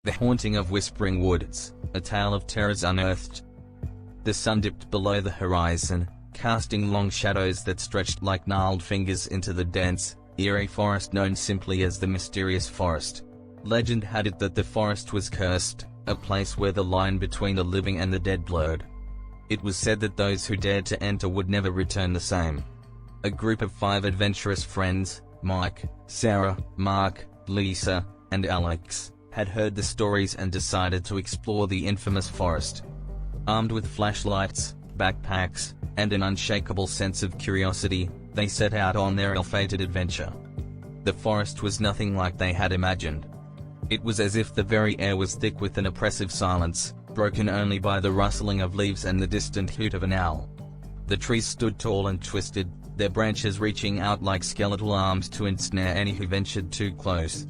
The Haunting of Whispering Woods, A Tale of Terrors Unearthed. The sun dipped below the horizon, casting long shadows that stretched like gnarled fingers into the dense, eerie forest known simply as the Mysterious Forest. Legend had it that the forest was cursed, a place where the line between the living and the dead blurred. It was said that those who dared to enter would never return the same. A group of 5 adventurous friends, Mike, Sarah, Mark, Lisa, and Alex, had heard the stories and decided to explore the infamous forest. Armed with flashlights, backpacks, and an unshakable sense of curiosity, they set out on their ill-fated adventure. The forest was nothing like they had imagined. It was as if the very air was thick with an oppressive silence, broken only by the rustling of leaves and the distant hoot of an owl. The trees stood tall and twisted, their branches reaching out like skeletal arms to ensnare any who ventured too close.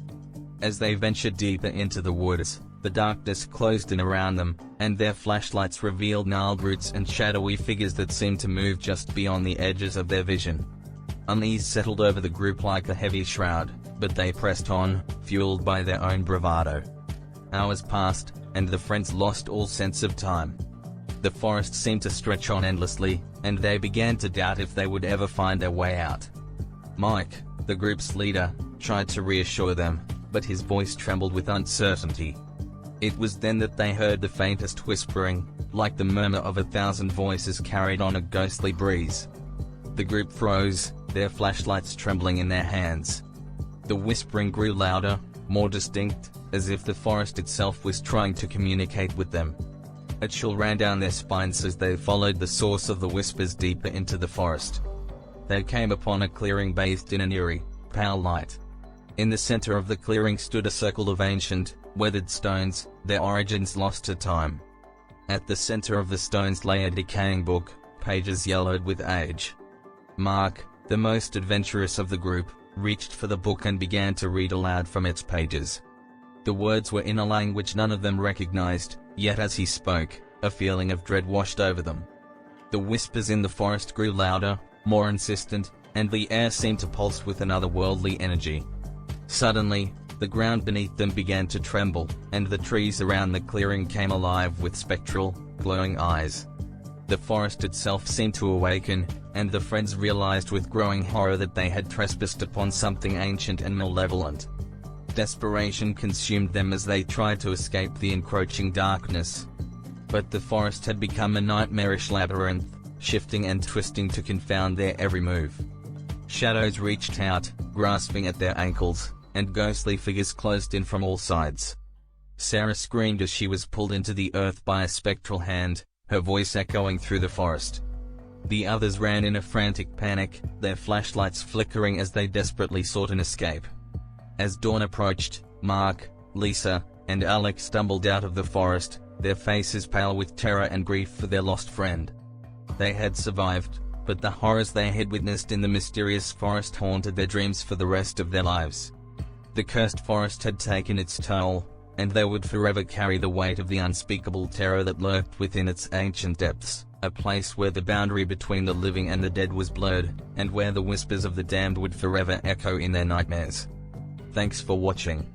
As they ventured deeper into the woods, the darkness closed in around them, and their flashlights revealed gnarled roots and shadowy figures that seemed to move just beyond the edges of their vision. Unease settled over the group like a heavy shroud, but they pressed on, fueled by their own bravado. Hours passed, and the friends lost all sense of time. The forest seemed to stretch on endlessly, and they began to doubt if they would ever find their way out. Mike, the group's leader, tried to reassure them, but his voice trembled with uncertainty. It was then that they heard the faintest whispering, like the murmur of 1,000 voices carried on a ghostly breeze. The group froze, their flashlights trembling in their hands. The whispering grew louder, more distinct, as if the forest itself was trying to communicate with them. A chill ran down their spines as they followed the source of the whispers deeper into the forest. They came upon a clearing bathed in an eerie, pale light. In the center of the clearing stood a circle of ancient, weathered stones, their origins lost to time. At the center of the stones lay a decaying book, pages yellowed with age. Mark, the most adventurous of the group, reached for the book and began to read aloud from its pages. The words were in a language none of them recognized, yet as he spoke, a feeling of dread washed over them. The whispers in the forest grew louder, more insistent, and the air seemed to pulse with an otherworldly energy. Suddenly, the ground beneath them began to tremble, and the trees around the clearing came alive with spectral, glowing eyes. The forest itself seemed to awaken, and the friends realized with growing horror that they had trespassed upon something ancient and malevolent. Desperation consumed them as they tried to escape the encroaching darkness. But the forest had become a nightmarish labyrinth, shifting and twisting to confound their every move. Shadows reached out, grasping at their ankles, and ghostly figures closed in from all sides. Sarah screamed as she was pulled into the earth by a spectral hand, her voice echoing through the forest. The others ran in a frantic panic, their flashlights flickering as they desperately sought an escape. As dawn approached, Mark, Lisa, and Alex stumbled out of the forest, their faces pale with terror and grief for their lost friend. They had survived, but the horrors they had witnessed in the mysterious forest haunted their dreams for the rest of their lives. The cursed forest had taken its toll, and they would forever carry the weight of the unspeakable terror that lurked within its ancient depths, a place where the boundary between the living and the dead was blurred, and where the whispers of the damned would forever echo in their nightmares. Thanks for watching.